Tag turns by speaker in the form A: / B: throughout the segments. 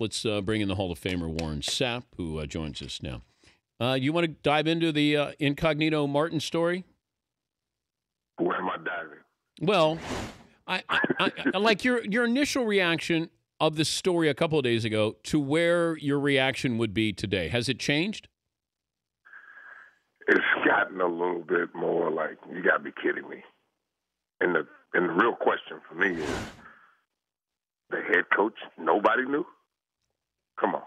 A: Let's bring in the Hall of Famer Warren Sapp, who joins us now. You want to dive into the Incognito Martin story?
B: Where am I diving?
A: Well, I like your initial reaction of the story a couple of days ago to where your reaction would be today. Has it changed?
B: It's gotten a little bit more like, you got to be kidding me. And the real question for me is, the head coach, nobody knew? Come on.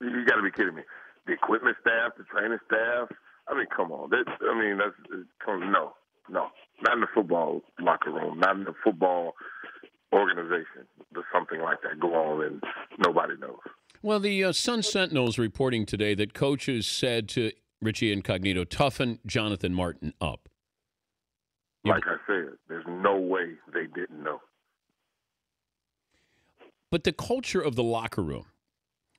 B: You got to be kidding me. The equipment staff, the training staff, I mean, come on. No. Not in the football locker room, not in the football organization. Does something like that go on and nobody knows? Well,
A: the Sun Sentinel is reporting today that coaches said to Richie Incognito, toughen Jonathan Martin up.
B: Like I said, there's no way they didn't know.
A: But the culture of the locker room,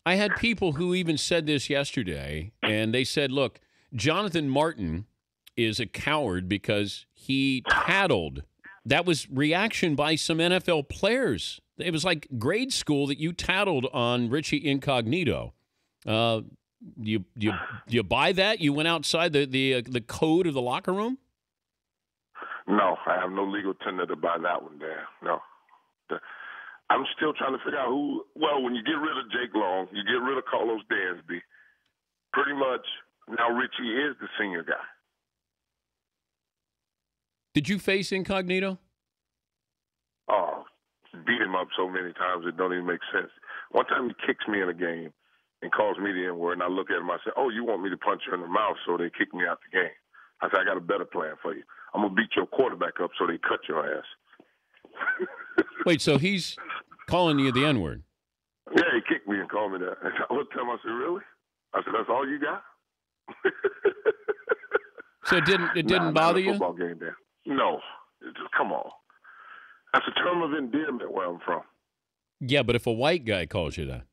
A: I had people who even said this yesterday, and they said, look, Jonathan Martin is a coward because he tattled. That was reaction by some NFL players. It was like grade school that you tattled on Richie Incognito. You buy that? You went outside the code of the locker room?
B: No, I have no legal tender to buy that one there. No. I'm still trying to figure out who. Well, when you get rid of Jake Long, you get rid of Carlos Dansby, pretty much now Richie is the senior guy.
A: Did you face Incognito?
B: Oh, beat him up so many times it don't even make sense. One time he kicks me in a game and calls me the N-word, and I look at him, I say, oh, you want me to punch you in the mouth, so they kick me out the game. I said, I got a better plan for you. I'm going to beat your quarterback up so they cut your ass.
A: Wait, so he's calling you the N-word?
B: Yeah, he kicked me and called me that. And I looked at him, I said, really? I said, that's all you got?
A: So it didn't bother you?
B: Football game there. No. Come on. That's a term of endearment where I'm from.
A: Yeah, but if a white guy calls you that.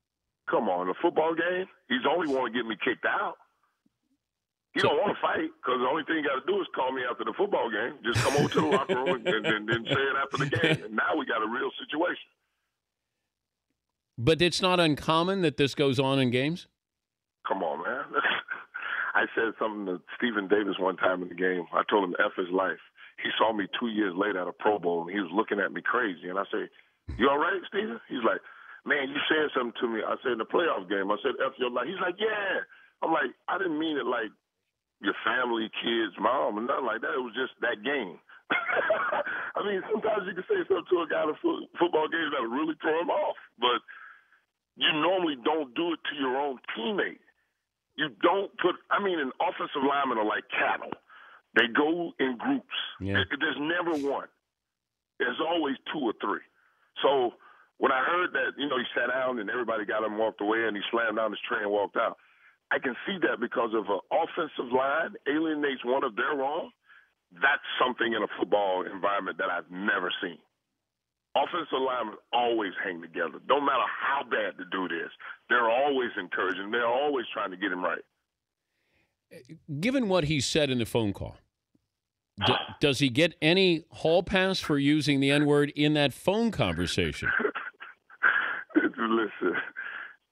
B: Come on, a football game, he's only want to get me kicked out. He don't want to fight because the only thing you got to do is call me after the football game. Just come over to the locker room and then say it after the game. And now we got a real situation.
A: But it's not uncommon that this goes on in games?
B: Come on, man. I said something to Stephen Davis one time in the game. I told him F his life. He saw me 2 years later at a Pro Bowl, and he was looking at me crazy. And I said, you all right, Stephen? He's like, man, you said something to me. I said, in the playoff game, I said, F your life. He's like, yeah. I'm like, I didn't mean it like your family, kids, mom, and nothing like that. It was just that game. I mean, sometimes you can say something to a guy in a football game that'll really throw him off. But you normally don't do it to your own teammate. You don't put – I mean, an offensive linemen are like cattle. They go in groups.
A: Yeah.
B: There's never one. There's always two or three. So when I heard that, he sat down and everybody got him, walked away, and he slammed down his tray and walked out, I can see that because of an offensive line alienates one of their own. That's something in a football environment that I've never seen. Offensive linemen always hang together. Don't matter how bad the dude is. They're always encouraging. They're always trying to get him right.
A: Given what he said in the phone call, does he get any hall pass for using the N-word in that phone conversation?
B: Listen,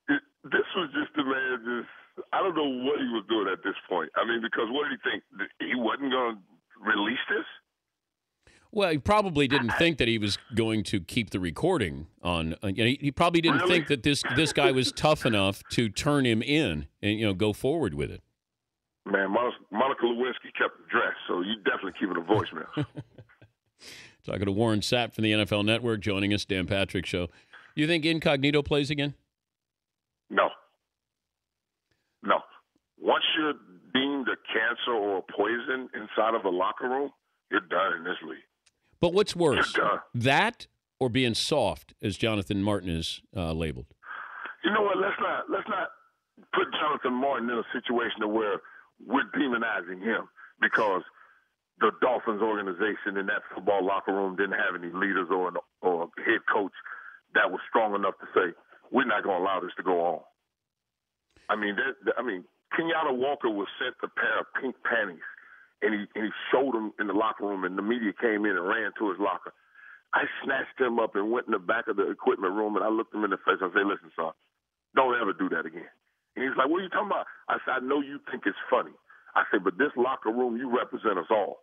B: this was just a man I don't know what he was doing at this point. I mean, because what did he think? He wasn't going to release this?
A: Well, he probably didn't think that he was going to keep the recording on. He probably didn't think that this guy was tough enough to turn him in and go forward with it.
B: Man, Monica Lewinsky kept the dress, so you definitely keep it a voicemail.
A: Talking to Warren Sapp from the NFL Network, joining us, Dan Patrick Show. You think Incognito plays again?
B: No. Once you're deemed a cancer or a poison inside of a locker room, you're done in this league.
A: But what's worse, that or being soft, as Jonathan Martin is labeled?
B: You know what? Let's not put Jonathan Martin in a situation where we're demonizing him because the Dolphins organization in that football locker room didn't have any leaders or a head coach that was strong enough to say, we're not going to allow this to go on. I mean, Kenyatta Walker was sent a pair of pink panties, and he showed them in the locker room, and the media came in and ran to his locker. I snatched him up and went in the back of the equipment room, and I looked him in the face. I said, listen, son, don't ever do that again. And he's like, what are you talking about? I said, I know you think it's funny. I said, but this locker room, you represent us all.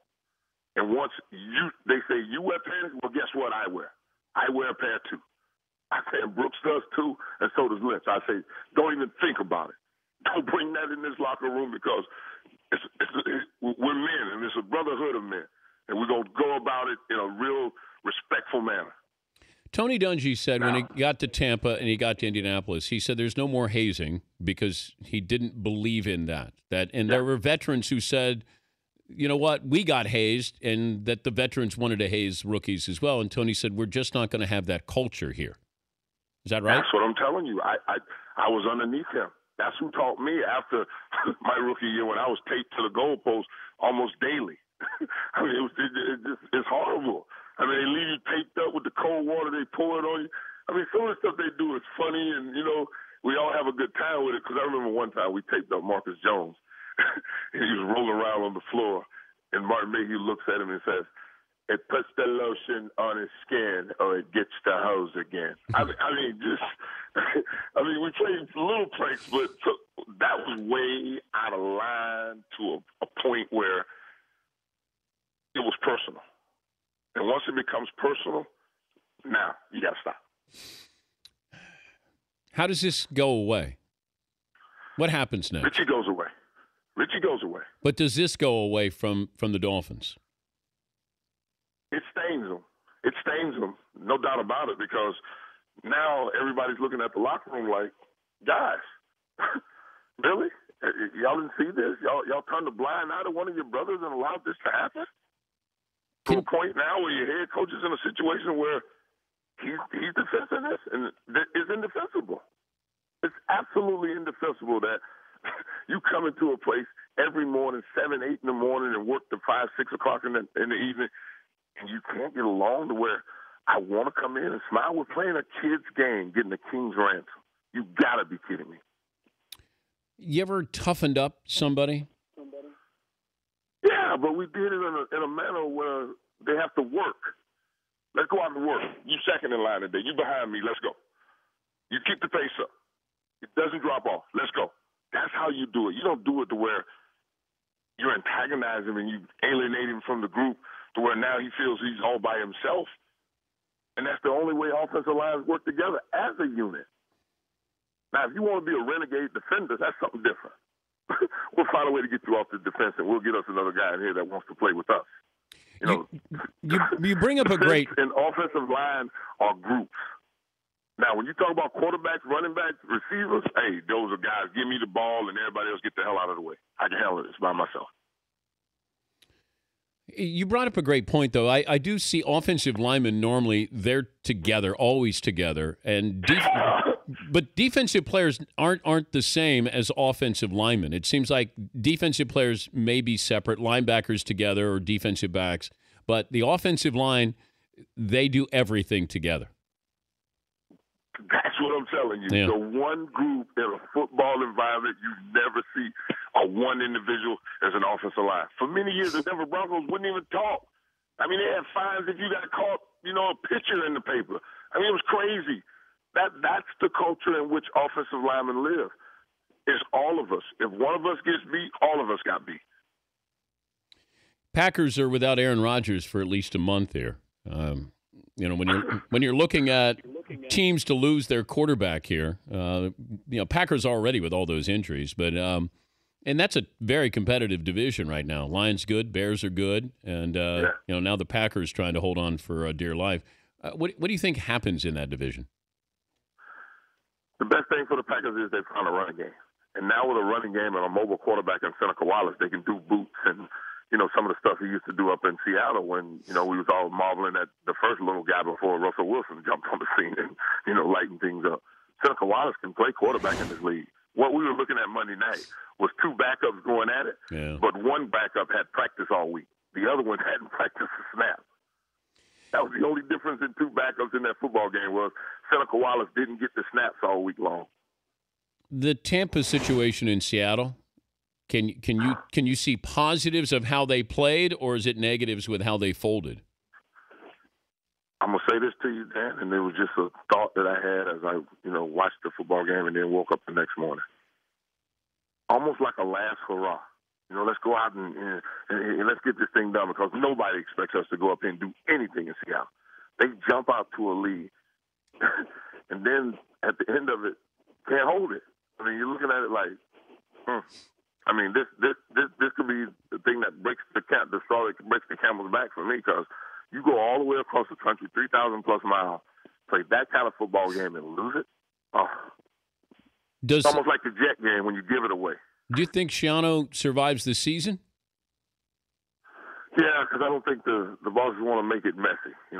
B: And once they say you wear pants, well, guess what I wear? I wear a pair too. I say, and Brooks does too, and so does Lynch. I say, don't even think about it. Don't bring that in this locker room because we're men, and it's a brotherhood of men. And we're going to go about it in a real respectful manner.
A: Tony Dungy said when he got to Tampa and he got to Indianapolis, he said there's no more hazing because he didn't believe in that. There were veterans who said, you know what, we got hazed, and that the veterans wanted to haze rookies as well. And Tony said, we're just not going to have that culture here. Is that right?
B: That's what I'm telling you. I was underneath him. That's who taught me after my rookie year when I was taped to the goalpost almost daily. I mean, it's horrible. I mean, they leave you taped up with the cold water. They pour it on you. I mean, some of the stuff they do is funny, and, you know, we all have a good time with it. Because I remember one time we taped up Marcus Jones, and he was rolling around on the floor, and Martin Mayhew looks at him and says, it puts the lotion on his skin or it gets the hose again. I mean, we played little pranks, but that was way out of line to a point where it was personal. And once it becomes personal, now you got to stop.
A: How does this go away? What happens next?
B: Richie goes away.
A: But does this go away from the Dolphins?
B: It stains them, no doubt about it, because now everybody's looking at the locker room like, guys, really? Y'all didn't see this? Y'all turned a blind eye to one of your brothers and allowed this to happen? To a point now where your head coach is in a situation where he's defending this and is indefensible. It's absolutely indefensible that you come into a place every morning, 7, 8 in the morning, and work to 5, 6 o'clock in the evening, and you can't get along to where I want to come in and smile. We're playing a kid's game, getting a king's ransom. You got to be kidding me.
A: You ever toughened up somebody?
B: Yeah, but we did it in a manner where they have to work. Let's go out and work. You second in line today. You behind me. Let's go. You keep the pace up. It doesn't drop off. Let's go. That's how you do it. You don't do it to where you're antagonizing him and you alienate him from the group to where now he feels he's all by himself. And that's the only way offensive lines work together as a unit. Now, if you want to be a renegade defender, that's something different. We'll find a way to get you off the defense, and we'll get us another guy in here that wants to play with us.
A: You bring up a great
B: – and offensive line are groups. Now, when you talk about quarterbacks, running backs, receivers, hey, those are guys. Give me the ball, and everybody else get the hell out of the way. I can handle this by myself.
A: You brought up a great point, though. I do see offensive linemen normally they're together, always together, and but defensive players aren't the same as offensive linemen. It seems like defensive players may be separate, linebackers together or defensive backs, but the offensive line, they do everything together.
B: That's what I'm telling you.
A: Yeah.
B: The one group in a football environment you never see one individual as an offensive line. For many years, the Denver Broncos wouldn't even talk. I mean, they had fines if you got caught, a picture in the paper. I mean, it was crazy. That's the culture in which offensive linemen live. It's all of us. If one of us gets beat, all of us got beat.
A: Packers are without Aaron Rodgers for at least a month here. When you're looking at teams to lose their quarterback here, Packers already with all those injuries, but and that's a very competitive division right now. Lions good, Bears are good, and now the Packers trying to hold on for dear life. What do you think happens in that division?
B: The best thing for the Packers is they found a running game, and now with a running game and a mobile quarterback in Seneca Wallace, they can do boots and some of the stuff he used to do up in Seattle when, we was all marveling at the first little guy before Russell Wilson jumped on the scene and, lighten things up. Seneca Wallace can play quarterback in this league. What we were looking at Monday night was two backups going at it, but one backup had practice all week. The other one hadn't practiced a snap. That was the only difference in two backups in that football game was Seneca Wallace didn't get the snaps all week long.
A: The Tampa situation in Seattle, can you see positives of how they played, or is it negatives with how they folded?
B: I'm gonna say this to you, Dan, and it was just a thought that I had as I, watched the football game and then woke up the next morning. Almost like a last hurrah. Let's go out and let's get this thing done, because nobody expects us to go up here and do anything in Seattle. They jump out to a lead, and then at the end of it, can't hold it. I mean, you're looking at it like, I mean, this could be the thing that breaks the straw that breaks the camel's back for me, because you go all the way across the country, 3,000 plus miles, play that kind of football game and lose it. Oh, it's almost like the Jet game when you give it away.
A: Do you think Schiano survives the season?
B: Yeah, because I don't think the bosses want to make it messy. You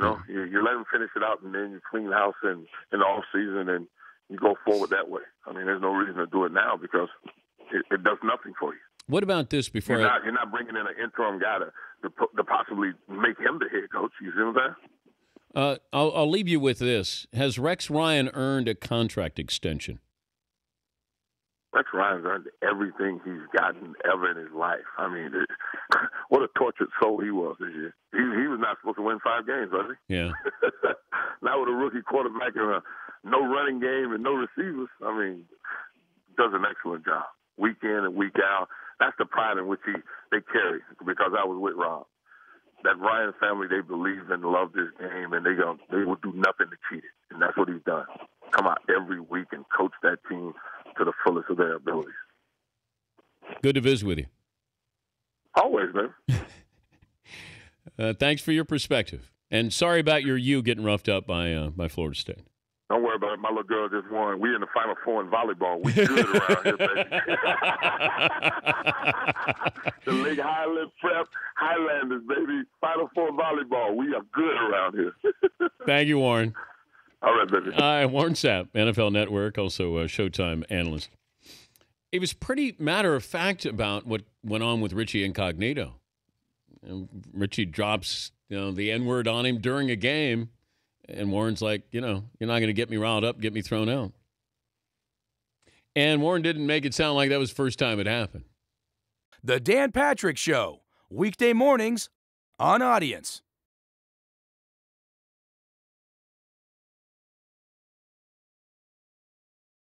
B: let them finish it out, and then you clean house in the off season, and you go forward that way. I mean, there's no reason to do it now, because it does nothing for you.
A: What about this before?
B: You're not bringing in an interim guy to possibly make him the head coach. You see what I'm saying?
A: I'll leave you with this. Has Rex Ryan earned a contract extension?
B: Rex Ryan's earned everything he's gotten ever in his life. I mean, what a tortured soul he was this year. He was not supposed to win 5 games, was he?
A: Yeah.
B: Not with a rookie quarterback and no running game and no receivers. I mean, does an excellent job week in and week out. That's the pride in which they carry, because I was with Rob. That Ryan family, they believe and love this game, and they will do nothing to cheat it. And that's what he's done. Come out every week and coach that team to the fullest of their abilities.
A: Good to visit with you.
B: Always, man.
A: Thanks for your perspective. And sorry about your getting roughed up by Florida State.
B: Don't worry about it. My little girl just won. We in the Final Four in volleyball. We good around here, baby. The Lake Highland Prep Highlanders, baby. Final Four volleyball. We are good around here.
A: Thank you, Warren.
B: All right, baby.
A: Warren Sapp, NFL Network, also a Showtime analyst. He was pretty matter-of-fact about what went on with Richie Incognito. Richie drops the N-word on him during a game, and Warren's like, you're not going to get me riled up, get me thrown out. And Warren didn't make it sound like that was the first time it happened.
C: The Dan Patrick Show, weekday mornings on Audience.